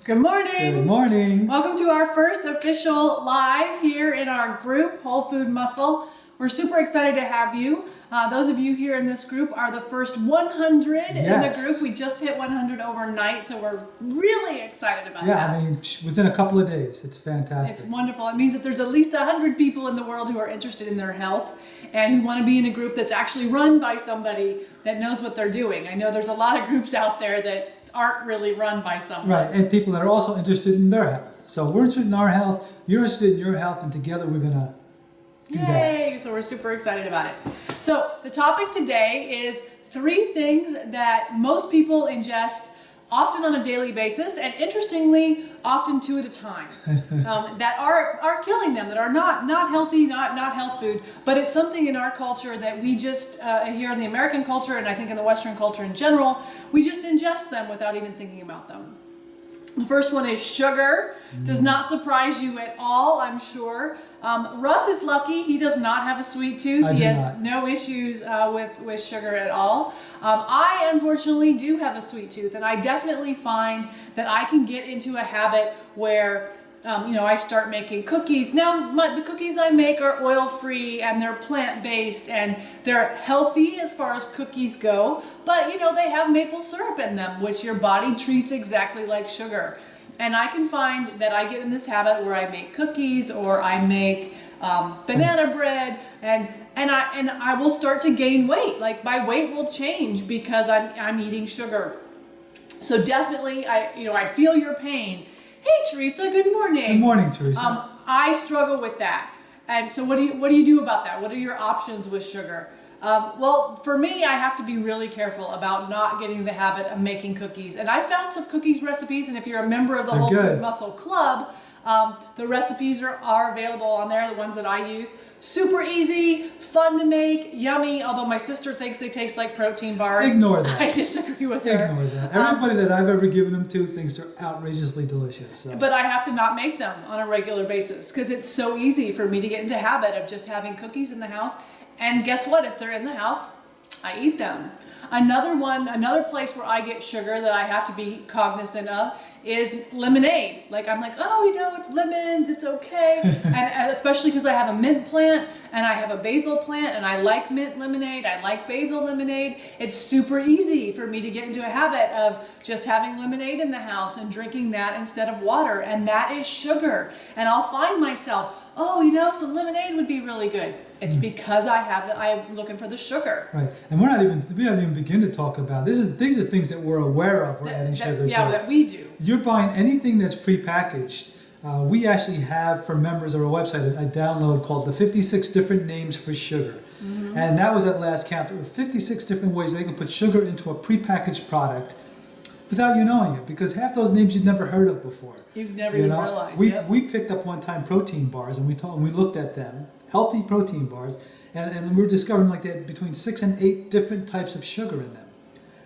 Good morning. Good morning. Welcome to our first official live here in our group, Whole Food Muscle. We're super excited to have you. Those of you here in this group are the first 100 in the group. We just hit 100 overnight, so we're really excited about that. Yeah, I mean, within a couple of days. It's fantastic. It's wonderful. It means that there's at least 100 people in the world who are interested in their health and who want to be in a group that's actually run by somebody that knows what they're doing. I know there's a lot of groups out there that aren't really run by someone. Right, and people that are also interested in their health. So we're interested in our health, you're interested in your health, and together we're going to do that. So we're super excited about it. So the topic today is 3 things that most people ingest often on a daily basis, and interestingly, often 2 at a time, that are killing them, that are not healthy, not health food, but it's something in our culture that we just, here in the American culture, and I think in the Western culture in general, we just ingest them without even thinking about them. The first one is sugar. Does not surprise you at all, I'm sure. Russ is lucky. He does not have a sweet tooth. He has no issues with sugar at all. I unfortunately do have a sweet tooth, and I definitely find that I can get into a habit where I start making cookies. Now, the cookies I make are oil-free and they're plant-based and they're healthy as far as cookies go, but they have maple syrup in them, which your body treats exactly like sugar. And I can find that I get in this habit where I make cookies or I make banana bread, and I will start to gain weight. Like my weight will change because I'm eating sugar. So definitely, I feel your pain. Hey Teresa, good morning. Good morning, Teresa. I struggle with that. And so what do you do about that? What are your options with sugar? Well, for me, I have to be really careful about not getting the habit of making cookies. And I found some cookies recipes, and if you're a member of the Whole Food Muscle Club, the recipes are available on there, the ones that I use. Super easy, fun to make, yummy, although my sister thinks they taste like protein bars. Ignore that. I disagree with her. Ignore that. Everybody that I've ever given them to thinks they're outrageously delicious. So. But I have to not make them on a regular basis because it's so easy for me to get into habit of just having cookies in the house. And guess what? If they're in the house, I eat them. Another place where I get sugar that I have to be cognizant of is lemonade. Like I'm like, it's lemons, it's okay. and especially because I have a mint plant and I have a basil plant and I like mint lemonade, I like basil lemonade. It's super easy for me to get into a habit of just having lemonade in the house and drinking that instead of water. And that is sugar. And I'll find myself, some lemonade would be really good. It's because I'm looking for the sugar. Right, and we haven't even begin to talk about these are things that we're aware of. We're adding sugar to. Yeah, that we do. You're buying anything that's prepackaged. We actually have for members of our website a download called the 56 different names for sugar, and that was at last count. There were 56 different ways they can put sugar into a prepackaged product without you knowing it, because half those names you've never heard of before. You've never even realized. We picked up one time protein bars, and we looked at them, healthy protein bars, and we were discovering like they had between 6 and 8 different types of sugar in them.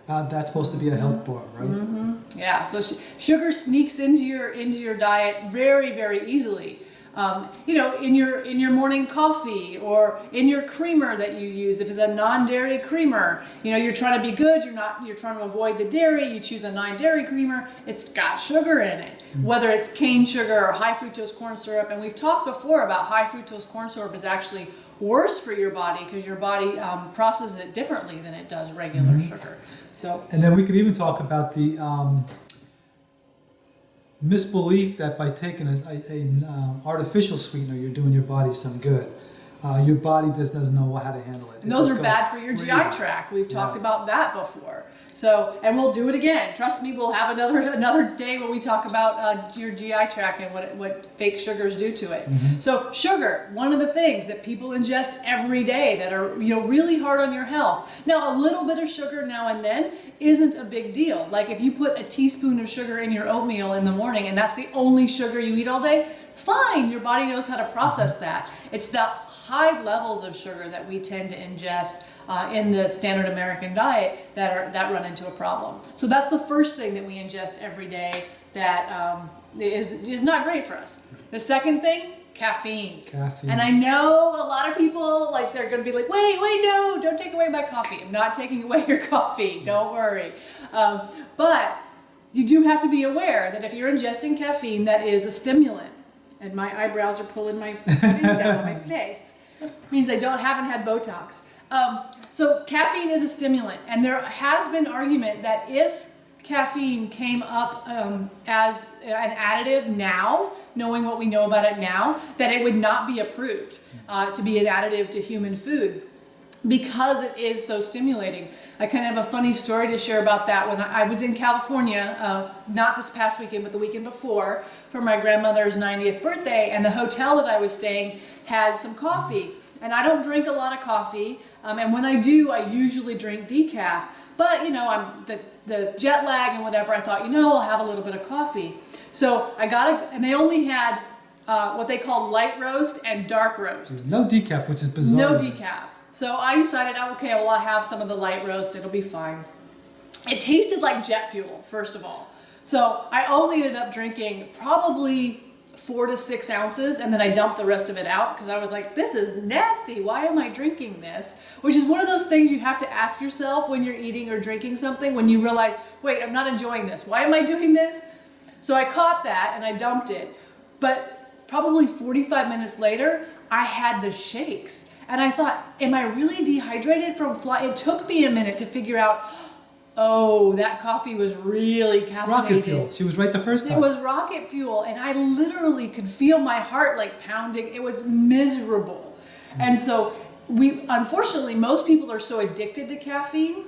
That's supposed to be a health bar, right? Mm-hmm. Yeah. So sugar sneaks into your diet very, very easily. In your morning coffee or in your creamer that you use. If it's a non-dairy creamer, you're trying to be good. You're trying to avoid the dairy. You choose a non-dairy creamer. It's got sugar in it, whether it's cane sugar or high fructose corn syrup. And we've talked before about high fructose corn syrup is actually worse for your body because your body processes it differently than it does regular sugar. So. And then we could even talk about the misbelief that by taking an artificial sweetener, you're doing your body some good. Your body just doesn't know how to handle it. And those are bad for your GI tract. We've talked about that before. So, and we'll do it again. Trust me, we'll have another day where we talk about your GI tract and what fake sugars do to it. So sugar, one of the things that people ingest every day that are really hard on your health. Now, a little bit of sugar now and then isn't a big deal. Like if you put a teaspoon of sugar in your oatmeal in the morning and that's the only sugar you eat all day, fine, your body knows how to process that. It's the high levels of sugar that we tend to ingest in the standard American diet that run into a problem. So that's the first thing that we ingest every day that is not great for us. The second thing, caffeine. And I know a lot of people, they're going to be like, wait, no, don't take away my coffee. I'm not taking away your coffee. Don't worry. But you do have to be aware that if you're ingesting caffeine, that is a stimulant. And my eyebrows are pulling my thing down on my face. Means I haven't had Botox. So caffeine is a stimulant, and there has been argument that if caffeine came up as an additive now, knowing what we know about it now, that it would not be approved to be an additive to human food because it is so stimulating. I kind of have a funny story to share about that. When I was in California, not this past weekend, but the weekend before, for my grandmother's 90th birthday, and the hotel that I was staying had some coffee. And I don't drink a lot of coffee, and when I do, I usually drink decaf. But, you know, I'm the jet lag and whatever, I thought, you know, I'll have a little bit of coffee. So I got it, and they only had what they call light roast and dark roast. No decaf, which is bizarre. No decaf. So I decided, okay, well, I'll have some of the light roast, it'll be fine. It tasted like jet fuel, first of all. So I only ended up drinking probably 4 to 6 ounces, and then I dumped the rest of it out because I was like, this is nasty. Why am I drinking this? Which is one of those things you have to ask yourself when you're eating or drinking something, when you realize, wait, I'm not enjoying this. Why am I doing this? So I caught that and I dumped it. But probably 45 minutes later, I had the shakes. And I thought, am I really dehydrated from flying? It took me a minute to figure out, oh, that coffee was really caffeinated. Rocket fuel. She was right the first time. It was rocket fuel, and I literally could feel my heart like pounding. It was miserable. And so unfortunately, most people are so addicted to caffeine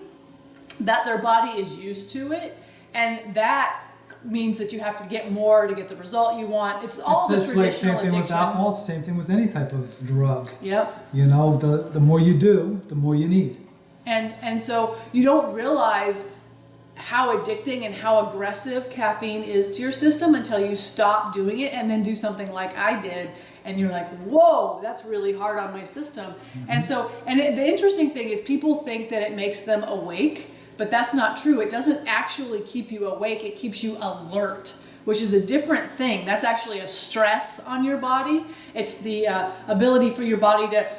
that their body is used to it, and that means that you have to get more to get the result you want. It's all the traditional like same thing addiction. with alcohol. It's the same thing with any type of drug. Yep. You know, the more you do, the more you need. And so you don't realize how addicting and how aggressive caffeine is to your system until you stop doing it and then do something like I did, and you're like, whoa, that's really hard on my system. Mm-hmm. And the interesting thing is people think that it makes them awake, but that's not true. It doesn't actually keep you awake, it keeps you alert, which is a different thing. That's actually a stress on your body. It's the ability for your body to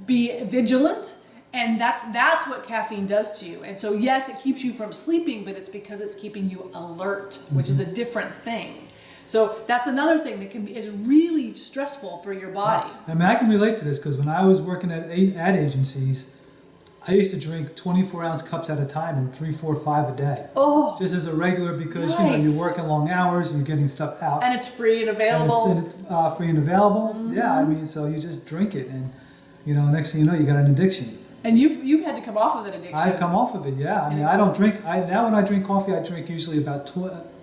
be vigilant. And that's what caffeine does to you. And so yes, it keeps you from sleeping, but it's because it's keeping you alert, which is a different thing. So that's another thing that is really stressful for your body. I mean, I can relate to this because when I was working at ad agencies, I used to drink 24-ounce cups at a time and 3, 4, 5 a day. Oh, just as a regular because you know you're working long hours and you're getting stuff out. And it's free and available. And it's free and available. Mm-hmm. Yeah, I mean, so you just drink it, and you know, next thing you know, you got an addiction. And you've had to come off of an addiction. I've come off of it, yeah. I mean, I don't drink. Now when I drink coffee, I drink usually about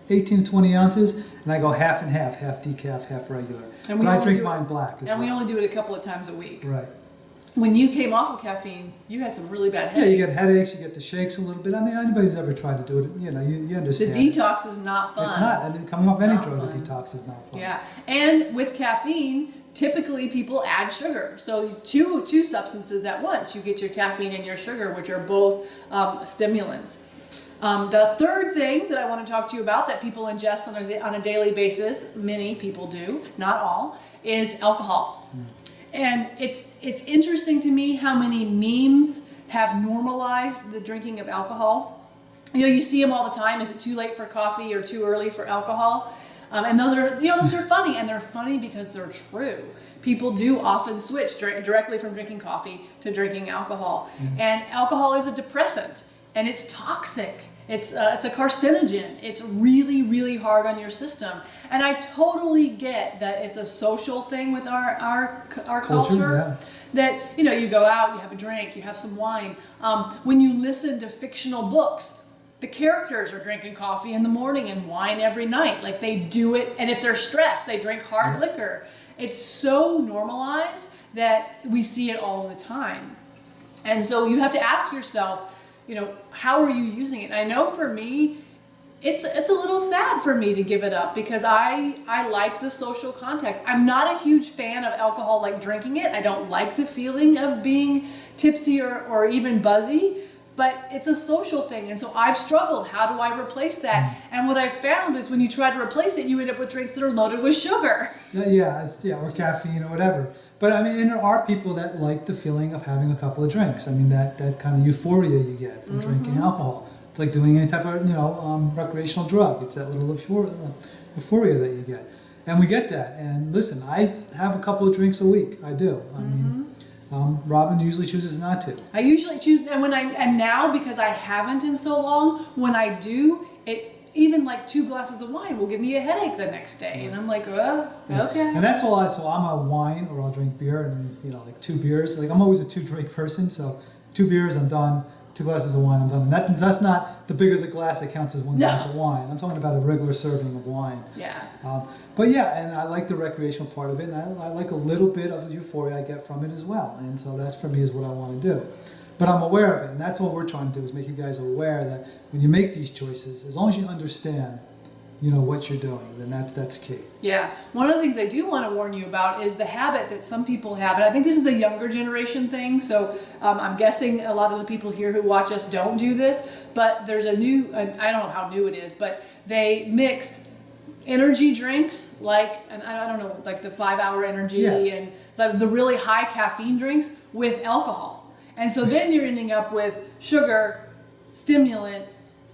18 to 20 ounces, and I go half and half decaf, half regular. But I drink mine black as well. And we only do it a couple of times a week. Right. When you came off of caffeine, you had some really bad headaches. Yeah, you get headaches, you get the shakes a little bit. I mean, anybody's ever tried to do it, you know, you understand. The detox is not fun. It's not. And coming off any drug, the detox is not fun. Yeah. And with caffeine, typically people add sugar. So two substances at once. You get your caffeine and your sugar, which are both stimulants. The third thing that I want to talk to you about that people ingest on a daily basis, many people do, not all, is alcohol. And it's interesting to me how many memes have normalized the drinking of alcohol. You know, you see them all the time. Is it too late for coffee or too early for alcohol? And those are funny, and they're funny because they're true. People do often switch directly from drinking coffee to drinking alcohol. Mm-hmm. And alcohol is a depressant, and it's toxic. It's a carcinogen. It's really, really hard on your system. And I totally get that it's a social thing with our culture. Yeah. That, you know, you go out, you have a drink, you have some wine. When you listen to fictional books, the characters are drinking coffee in the morning and wine every night. Like, they do it, and if they're stressed, they drink hard liquor. It's so normalized that we see it all the time. And so you have to ask yourself, you know, how are you using it? And I know for me, it's a little sad for me to give it up because I like the social context. I'm not a huge fan of alcohol, like drinking it. I don't like the feeling of being tipsy or even buzzy, but it's a social thing. And so I've struggled. How do I replace that? And what I've found is when you try to replace it, you end up with drinks that are loaded with sugar. Yeah, or caffeine or whatever. But I mean, and there are people that like the feeling of having a couple of drinks. I mean, that kind of euphoria you get from drinking alcohol. like doing any type of recreational drug. It's that little euphoria that you get, and we get that. And listen, I have a couple of drinks a week. I do. I mean, Robin usually chooses not to. I usually choose, and now because I haven't in so long, when I do, even like 2 glasses of wine will give me a headache the next day, and I'm like, okay. And that's all. So I'm a wine, or I'll drink beer, and like 2 beers. Like I'm always a 2-drink person, so 2 beers, I'm done. 2 glasses of wine, I'm done. And that's not the bigger the glass, it counts as 1 glass of wine. I'm talking about a regular serving of wine. Yeah. But yeah, and I like the recreational part of it, and I like a little bit of the euphoria I get from it as well. And so that for me is what I want to do. But I'm aware of it, and that's what we're trying to do, is make you guys aware that when you make these choices, as long as you understand, what you're doing, then that's key. Yeah. One of the things I do want to warn you about is the habit that some people have, and I think this is a younger generation thing, so I'm guessing a lot of the people here who watch us don't do this, but there's I don't know how new it is, but they mix energy drinks, and I don't know, like the 5-hour energy and the really high caffeine drinks with alcohol. And so then you're ending up with sugar, stimulant,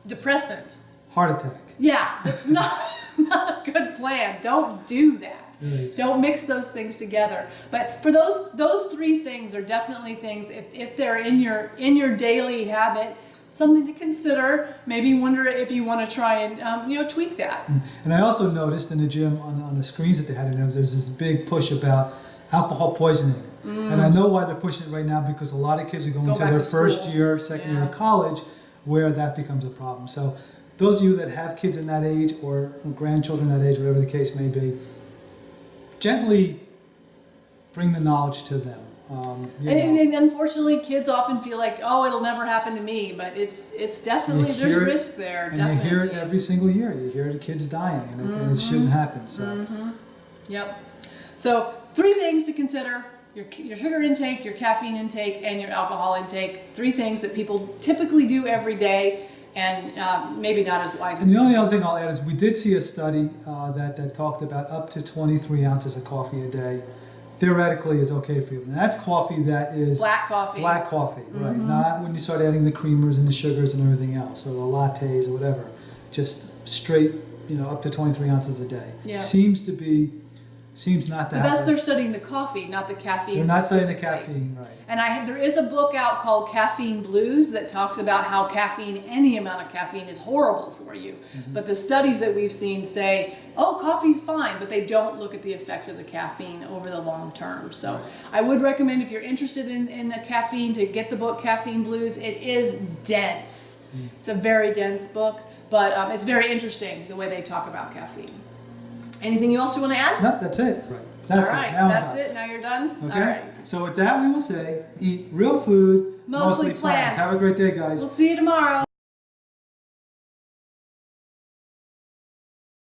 depressant. Heart attack. Yeah, that's not a good plan. Don't do that. Right. Don't mix those things together. But for those 3 things are definitely things, if they're in your daily habit, something to consider. Maybe wonder if you want to try and tweak that. And I also noticed in the gym on the screens that they had in there, there's this big push about alcohol poisoning. And I know why they're pushing it right now, because a lot of kids are going to their first year, second year of college, where that becomes a problem. So those of you that have kids in that age, or grandchildren that age, whatever the case may be, gently bring the knowledge to them. And unfortunately, kids often feel like, it'll never happen to me, but it's definitely, there's risk there. And definitely. you hear it every single year. You hear the kids dying, and it shouldn't happen. So. Yep. So 3 things to consider: your sugar intake, your caffeine intake, and your alcohol intake. 3 things that people typically do every day, and maybe not as wise. And the only other thing I'll add is we did see a study that talked about up to 23 ounces of coffee a day theoretically is okay for you. And that's coffee that is black coffee. Black coffee, right? Not when you start adding the creamers and the sugars and everything else, or the lattes or whatever. Just straight, up to 23 ounces a day. Yeah. Seems not to But happen. they're studying the coffee, not the caffeine. They're not studying the caffeine, right? And there is a book out called Caffeine Blues that talks about how any amount of caffeine is horrible for you. But the studies that we've seen say, coffee's fine, but they don't look at the effects of the caffeine over the long term. So I would recommend, if you're interested in a caffeine, to get the book Caffeine Blues. It is dense. It's a very dense book, but it's very interesting the way they talk about caffeine. Anything else you want to add? Nope, that's it. Right. That's all right, it. Now that's it. Now you're done? Okay. All right. So with that, we will say, eat real food, Mostly plants. Have a great day, guys. We'll see you tomorrow.